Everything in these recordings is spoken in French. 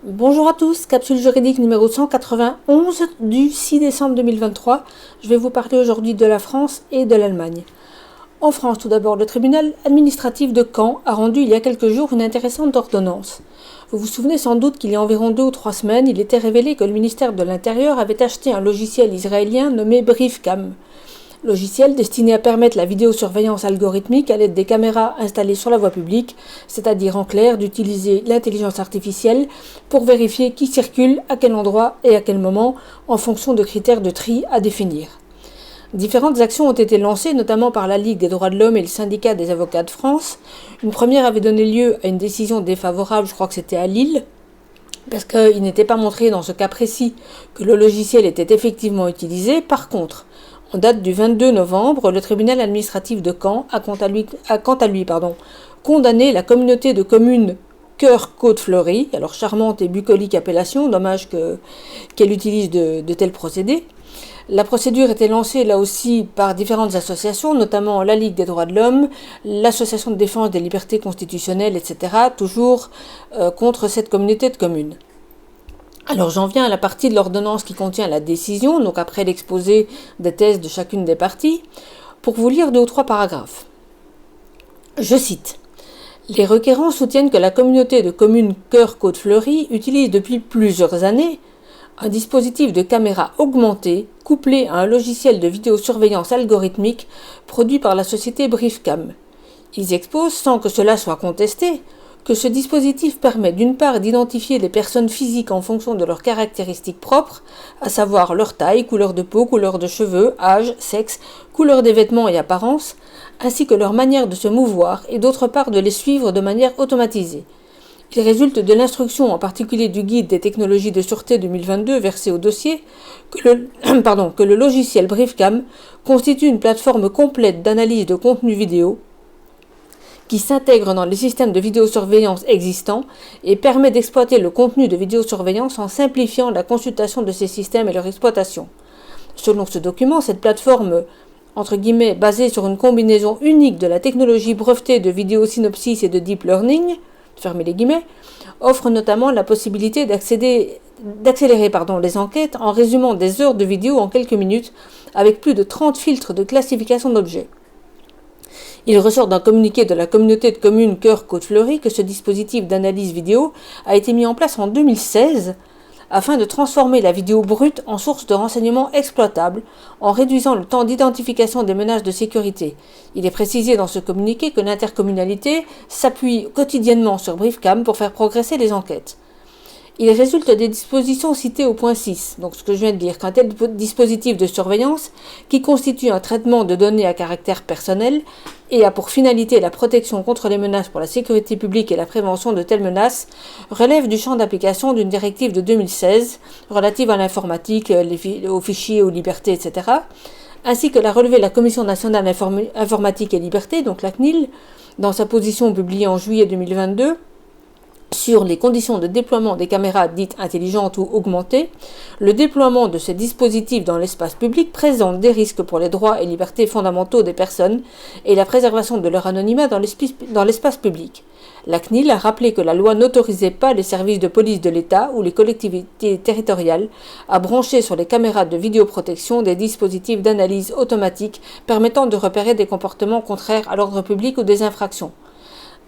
Bonjour à tous, capsule juridique numéro 191 du 6 décembre 2023. Je vais vous parler aujourd'hui de la France et de l'Allemagne. En France, tout d'abord, le tribunal administratif de Caen a rendu il y a quelques jours une intéressante ordonnance. Vous vous souvenez sans doute qu'il y a environ 2 ou 3 semaines, il était révélé que le ministère de l'Intérieur avait acheté un logiciel israélien nommé Briefcam. Logiciel destiné à permettre la vidéosurveillance algorithmique à l'aide des caméras installées sur la voie publique, c'est-à-dire en clair d'utiliser l'intelligence artificielle pour vérifier qui circule, à quel endroit et à quel moment, en fonction de critères de tri à définir. Différentes actions ont été lancées, notamment par la Ligue des droits de l'homme et le syndicat des avocats de France. Une première avait donné lieu à une décision défavorable, je crois que c'était à Lille, parce qu'il n'était pas montré dans ce cas précis que le logiciel était effectivement utilisé. Par contre, en date du 22 novembre, le tribunal administratif de Caen a quant à lui condamné la communauté de communes Cœur-Côte-Fleurie, alors charmante et bucolique appellation, dommage qu'elle utilise de tels procédés. La procédure était lancée là aussi par différentes associations, notamment la Ligue des droits de l'homme, l'Association de défense des libertés constitutionnelles, etc., toujours contre cette communauté de communes. Alors j'en viens à la partie de l'ordonnance qui contient la décision, donc après l'exposé des thèses de chacune des parties, pour vous lire 2 ou 3 paragraphes. Je cite. Les requérants soutiennent que la communauté de communes Cœur-Côte-Fleurie utilise depuis plusieurs années un dispositif de caméra augmentée couplé à un logiciel de vidéosurveillance algorithmique produit par la société Briefcam. Ils exposent, sans que cela soit contesté, que ce dispositif permet d'une part d'identifier les personnes physiques en fonction de leurs caractéristiques propres, à savoir leur taille, couleur de peau, couleur de cheveux, âge, sexe, couleur des vêtements et apparence, ainsi que leur manière de se mouvoir, et d'autre part de les suivre de manière automatisée. Il résulte de l'instruction, en particulier du guide des technologies de sûreté 2022 versé au dossier, que le logiciel Briefcam constitue une plateforme complète d'analyse de contenu vidéo qui s'intègre dans les systèmes de vidéosurveillance existants et permet d'exploiter le contenu de vidéosurveillance en simplifiant la consultation de ces systèmes et leur exploitation. Selon ce document, cette plateforme entre guillemets basée sur une combinaison unique de la technologie brevetée de vidéosynopsis et de deep learning, fermez les guillemets, offre notamment la possibilité d'accélérer les enquêtes en résumant des heures de vidéo en quelques minutes avec plus de 30 filtres de classification d'objets. Il ressort d'un communiqué de la communauté de communes Cœur-Côte-Fleurie que ce dispositif d'analyse vidéo a été mis en place en 2016 afin de transformer la vidéo brute en source de renseignements exploitables en réduisant le temps d'identification des menaces de sécurité. Il est précisé dans ce communiqué que l'intercommunalité s'appuie quotidiennement sur Briefcam pour faire progresser les enquêtes. Il résulte des dispositions citées au point 6, donc ce que je viens de dire, qu'un tel dispositif de surveillance, qui constitue un traitement de données à caractère personnel et a pour finalité la protection contre les menaces pour la sécurité publique et la prévention de telles menaces, relève du champ d'application d'une directive de 2016 relative à l'informatique, aux fichiers, aux libertés, etc., ainsi que l'a relevé la Commission nationale informatique et liberté, donc la CNIL, dans sa position publiée en juillet 2022, sur les conditions de déploiement des caméras dites intelligentes ou augmentées, le déploiement de ces dispositifs dans l'espace public présente des risques pour les droits et libertés fondamentaux des personnes et la préservation de leur anonymat dans l'espace public. La CNIL a rappelé que la loi n'autorisait pas les services de police de l'État ou les collectivités territoriales à brancher sur les caméras de vidéoprotection des dispositifs d'analyse automatique permettant de repérer des comportements contraires à l'ordre public ou des infractions.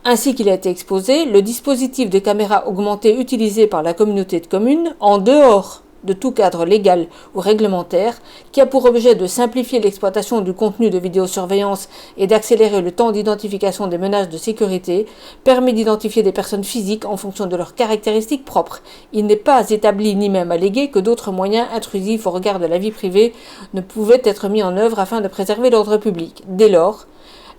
Ainsi qu'il a été exposé, le dispositif de caméra augmentée utilisé par la communauté de communes, en dehors de tout cadre légal ou réglementaire, qui a pour objet de simplifier l'exploitation du contenu de vidéosurveillance et d'accélérer le temps d'identification des menaces de sécurité, permet d'identifier des personnes physiques en fonction de leurs caractéristiques propres. Il n'est pas établi ni même allégué que d'autres moyens intrusifs au regard de la vie privée ne pouvaient être mis en œuvre afin de préserver l'ordre public. Dès lors,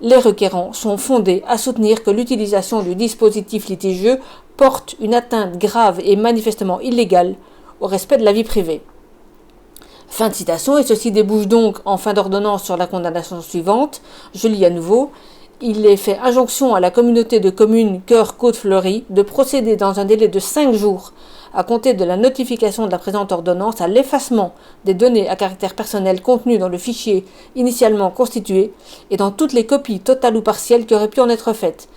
les requérants sont fondés à soutenir que l'utilisation du dispositif litigieux porte une atteinte grave et manifestement illégale au respect de la vie privée. Fin de citation, et ceci débouche donc en fin d'ordonnance sur la condamnation suivante. Je lis à nouveau. Il est fait injonction à la communauté de communes Cœur-Côte-Fleurie de procéder dans un délai de 5 jours à compter de la notification de la présente ordonnance à l'effacement des données à caractère personnel contenues dans le fichier initialement constitué et dans toutes les copies totales ou partielles qui auraient pu en être faites,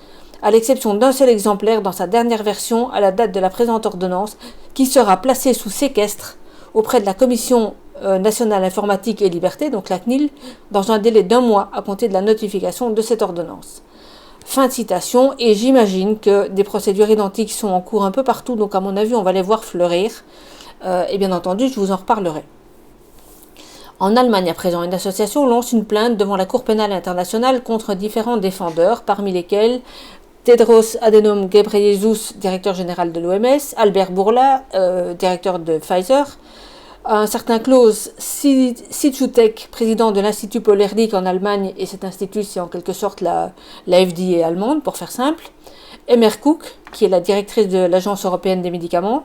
à l'exception d'un seul exemplaire dans sa dernière version à la date de la présente ordonnance, qui sera placé sous séquestre auprès de la Commission nationale informatique et liberté, donc la CNIL, dans un délai d'1 mois à compter de la notification de cette ordonnance. Fin de citation, et j'imagine que des procédures identiques sont en cours un peu partout, donc à mon avis on va les voir fleurir, et bien entendu je vous en reparlerai. En Allemagne, à présent, une association lance une plainte devant la Cour pénale internationale contre différents défendeurs, parmi lesquels Tedros Adhanom Ghebreyesus, directeur général de l'OMS, Albert Bourla, directeur de Pfizer, un certain Klaus Sichutek, président de l'Institut Paul-Ehrlich en Allemagne, et cet institut c'est en quelque sorte la FDA allemande, pour faire simple, Emmer Cook, qui est la directrice de l'Agence européenne des médicaments,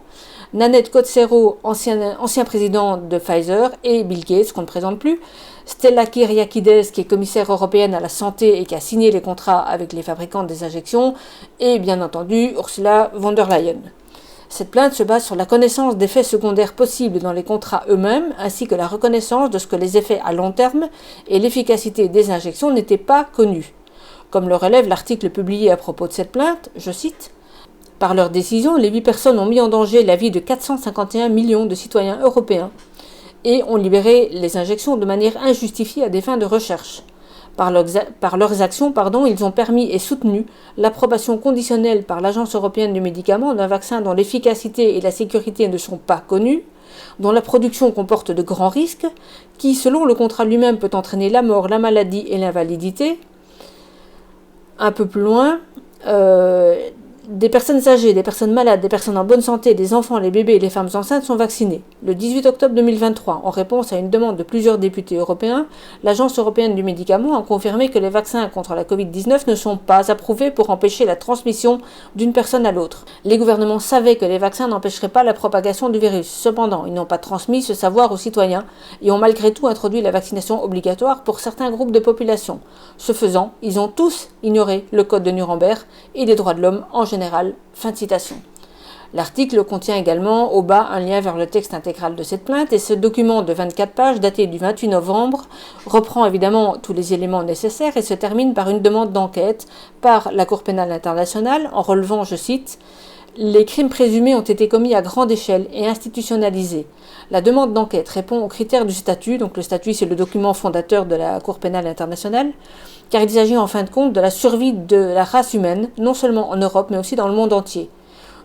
Nanette Kotsero, ancien président de Pfizer, et Bill Gates, qu'on ne présente plus, Stella Kyriakides, qui est commissaire européenne à la santé et qui a signé les contrats avec les fabricants des injections, et bien entendu Ursula von der Leyen. Cette plainte se base sur la connaissance d'effets secondaires possibles dans les contrats eux-mêmes, ainsi que la reconnaissance de ce que les effets à long terme et l'efficacité des injections n'étaient pas connus. Comme le relève l'article publié à propos de cette plainte, je cite, « Par leur décision, les 8 personnes ont mis en danger la vie de 451 millions de citoyens européens et ont libéré les injections de manière injustifiée à des fins de recherche. Par leurs actions, ils ont permis et soutenu l'approbation conditionnelle par l'Agence européenne du médicament d'un vaccin dont l'efficacité et la sécurité ne sont pas connues, dont la production comporte de grands risques, qui, selon le contrat lui-même, peut entraîner la mort, la maladie et l'invalidité. » Un peu plus loin, des personnes âgées, des personnes malades, des personnes en bonne santé, des enfants, les bébés et les femmes enceintes sont vaccinés. Le 18 octobre 2023, en réponse à une demande de plusieurs députés européens, l'Agence européenne du médicament a confirmé que les vaccins contre la Covid-19 ne sont pas approuvés pour empêcher la transmission d'une personne à l'autre. Les gouvernements savaient que les vaccins n'empêcheraient pas la propagation du virus. Cependant, ils n'ont pas transmis ce savoir aux citoyens et ont malgré tout introduit la vaccination obligatoire pour certains groupes de population. Ce faisant, ils ont tous ignoré le code de Nuremberg et les droits de l'homme en général. Fin de citation. L'article contient également au bas un lien vers le texte intégral de cette plainte et ce document de 24 pages daté du 28 novembre reprend évidemment tous les éléments nécessaires et se termine par une demande d'enquête par la Cour pénale internationale en relevant, je cite, « Les crimes présumés ont été commis à grande échelle et institutionnalisés. La demande d'enquête répond aux critères du statut, donc le statut c'est le document fondateur de la Cour pénale internationale, car il s'agit en fin de compte de la survie de la race humaine, non seulement en Europe mais aussi dans le monde entier.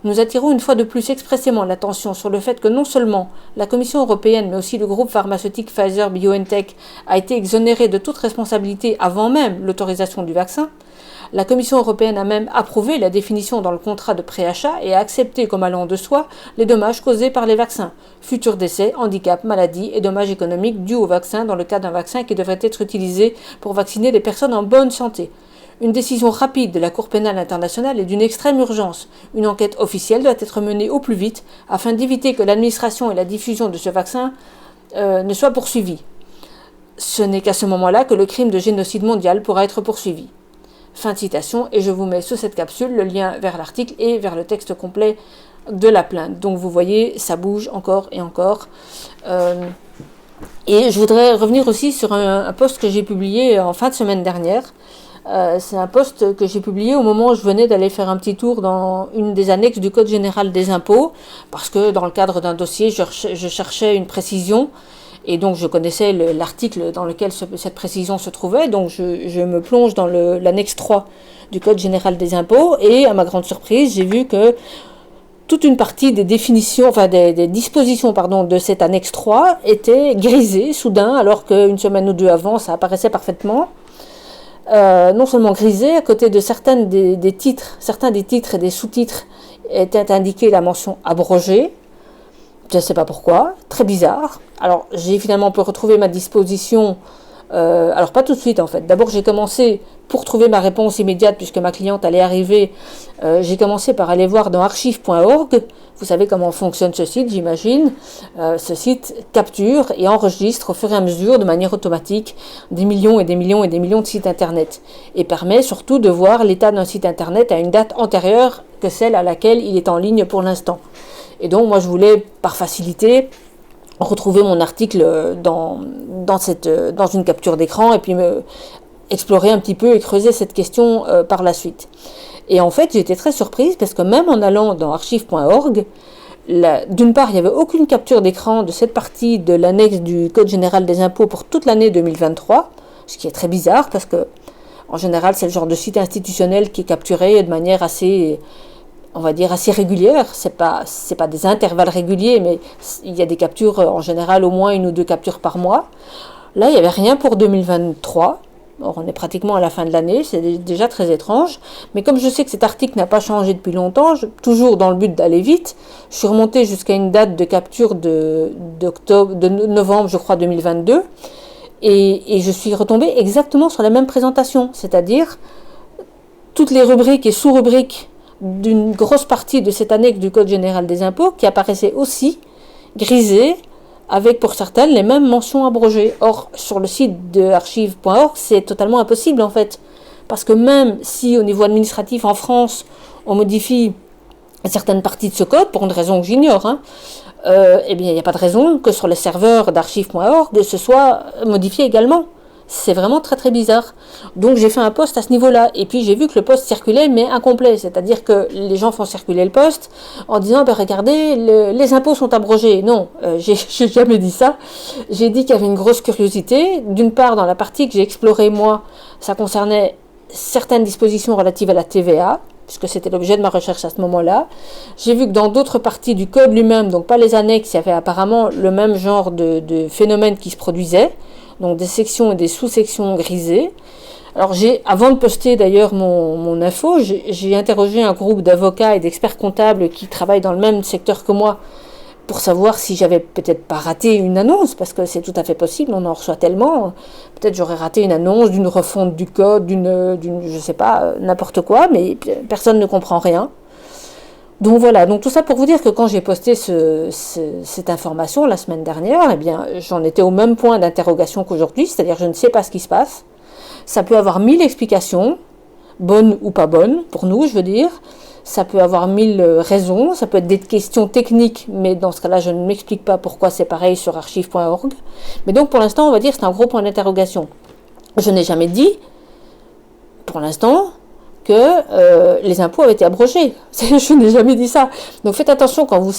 Nous attirons une fois de plus expressément l'attention sur le fait que non seulement la Commission européenne mais aussi le groupe pharmaceutique Pfizer-BioNTech a été exonéré de toute responsabilité avant même l'autorisation du vaccin. La Commission européenne a même approuvé la définition dans le contrat de préachat et a accepté comme allant de soi les dommages causés par les vaccins, futurs décès, handicaps, maladies et dommages économiques dus au vaccin dans le cas d'un vaccin qui devrait être utilisé pour vacciner les personnes en bonne santé. Une décision rapide de la Cour pénale internationale est d'une extrême urgence. Une enquête officielle doit être menée au plus vite afin d'éviter que l'administration et la diffusion de ce vaccin ne soient poursuivies. Ce n'est qu'à ce moment-là que le crime de génocide mondial pourra être poursuivi. Fin de citation, et je vous mets sous cette capsule le lien vers l'article et vers le texte complet de la plainte. Donc vous voyez, ça bouge encore et encore. Et je voudrais revenir aussi sur un post que j'ai publié en fin de semaine dernière. C'est un post que j'ai publié au moment où je venais d'aller faire un petit tour dans une des annexes du Code général des impôts, parce que dans le cadre d'un dossier, je cherchais une précision. Et donc je connaissais l'article dans lequel cette précision se trouvait, donc je me plonge dans l'annexe 3 du Code général des impôts, et à ma grande surprise, j'ai vu que toute une partie des définitions, des dispositions de cette annexe 3 était grisée soudain, alors qu'une semaine ou deux avant, ça apparaissait parfaitement. Non seulement grisée, à côté de certains des titres et des sous-titres était indiquée la mention abrogée. Je ne sais pas pourquoi, très bizarre. Alors, j'ai finalement pu retrouver ma disposition, alors pas tout de suite en fait. D'abord, j'ai commencé, pour trouver ma réponse immédiate, puisque ma cliente allait arriver, j'ai commencé par aller voir dans archive.org. Vous savez comment fonctionne ce site, j'imagine. Ce site capture et enregistre au fur et à mesure, de manière automatique, des millions et des millions et des millions de sites internet. Et permet surtout de voir l'état d'un site internet à une date antérieure que celle à laquelle il est en ligne pour l'instant. Et donc, moi, je voulais, par facilité, retrouver mon article dans une capture d'écran et puis explorer un petit peu et creuser cette question par la suite. Et en fait, j'ai été très surprise parce que même en allant dans archive.org, d'une part, il n'y avait aucune capture d'écran de cette partie de l'annexe du Code général des impôts pour toute l'année 2023, ce qui est très bizarre parce que, en général, c'est le genre de site institutionnel qui est capturé de manière assez, on va dire, assez régulière. C'est pas des intervalles réguliers, mais il y a des captures, en général, au moins 1 ou 2 captures par mois. Là, il n'y avait rien pour 2023. Or, on est pratiquement à la fin de l'année, c'est déjà très étrange. Mais comme je sais que cet article n'a pas changé depuis longtemps, toujours dans le but d'aller vite, je suis remontée jusqu'à une date de capture de novembre, je crois, 2022. Et je suis retombée exactement sur la même présentation, c'est-à-dire toutes les rubriques et sous-rubriques d'une grosse partie de cette annexe du Code général des impôts qui apparaissaient aussi grisées, avec pour certaines les mêmes mentions abrogées. Or, sur le site de archive.org, c'est totalement impossible en fait. Parce que même si au niveau administratif en France, on modifie certaines parties de ce code, pour une raison que j'ignore, eh bien il n'y a pas de raison que sur les serveurs d'archive.org ce soit modifié également. C'est vraiment très très bizarre. Donc j'ai fait un post à ce niveau-là. Et puis j'ai vu que le post circulait, mais incomplet. C'est-à-dire que les gens font circuler le post en disant, ben regardez, les impôts sont abrogés. Non, j'ai jamais dit ça. J'ai dit qu'il y avait une grosse curiosité. D'une part, dans la partie que j'ai explorée moi, ça concernait certaines dispositions relatives à la TVA, puisque c'était l'objet de ma recherche à ce moment-là. J'ai vu que dans d'autres parties du code lui-même, donc pas les annexes, il y avait apparemment le même genre de phénomène qui se produisait. Donc des sections et des sous-sections grisées. Alors avant de poster d'ailleurs mon info, j'ai interrogé un groupe d'avocats et d'experts comptables qui travaillent dans le même secteur que moi pour savoir si j'avais peut-être pas raté une annonce, parce que c'est tout à fait possible, on en reçoit tellement. Peut-être j'aurais raté une annonce d'une refonte du code, d'une je sais pas, n'importe quoi, mais personne ne comprend rien. Donc voilà, donc tout ça pour vous dire que quand j'ai posté cette information la semaine dernière, eh bien j'en étais au même point d'interrogation qu'aujourd'hui, c'est-à-dire je ne sais pas ce qui se passe. Ça peut avoir 1000 explications, bonnes ou pas bonnes, pour nous je veux dire. Ça peut avoir 1000 raisons, ça peut être des questions techniques, mais dans ce cas-là je ne m'explique pas pourquoi c'est pareil sur archive.org. Mais donc pour l'instant on va dire que c'est un gros point d'interrogation. Je n'ai jamais dit, pour l'instant, que les impôts avaient été abrogés. Je n'ai jamais dit ça. Donc faites attention quand vous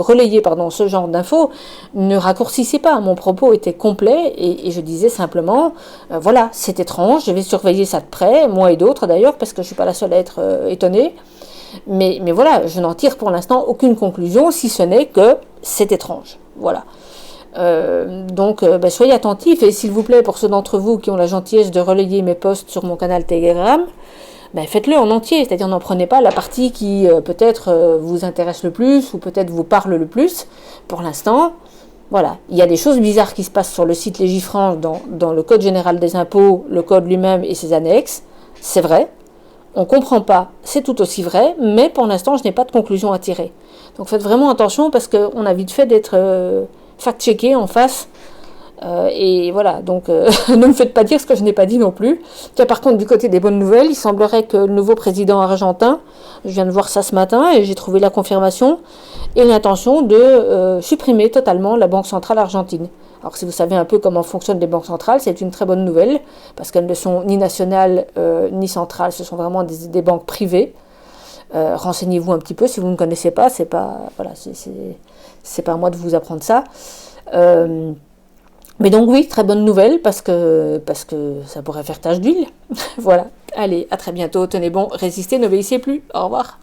relayez ce genre d'infos, ne raccourcissez pas. Mon propos était complet et je disais simplement, voilà, c'est étrange, je vais surveiller ça de près, moi et d'autres d'ailleurs, parce que je ne suis pas la seule à être étonnée. Mais voilà, je n'en tire pour l'instant aucune conclusion, si ce n'est que c'est étrange. Voilà. Donc soyez attentifs et s'il vous plaît, pour ceux d'entre vous qui ont la gentillesse de relayer mes posts sur mon canal Telegram, faites-le en entier, c'est-à-dire n'en prenez pas la partie qui peut-être vous intéresse le plus ou peut-être vous parle le plus. Pour l'instant, voilà, il y a des choses bizarres qui se passent sur le site Légifrance dans le Code général des impôts, le code lui-même et ses annexes, c'est vrai. On ne comprend pas, c'est tout aussi vrai, mais pour l'instant je n'ai pas de conclusion à tirer. Donc faites vraiment attention parce qu'on a vite fait d'être fact-checker en face. Et voilà, donc ne me faites pas dire ce que je n'ai pas dit non plus. Tiens, par contre, du côté des bonnes nouvelles, il semblerait que le nouveau président argentin, je viens de voir ça ce matin et j'ai trouvé la confirmation, ait l'intention de supprimer totalement la Banque centrale argentine. Alors si vous savez un peu comment fonctionnent les banques centrales, c'est une très bonne nouvelle, parce qu'elles ne sont ni nationales ni centrales, ce sont vraiment des banques privées. Renseignez-vous un petit peu si vous ne connaissez pas, c'est pas à moi de vous apprendre ça. Mais donc oui, très bonne nouvelle parce que ça pourrait faire tache d'huile. Voilà. Allez, à très bientôt, tenez bon, résistez, n'obéissez plus. Au revoir.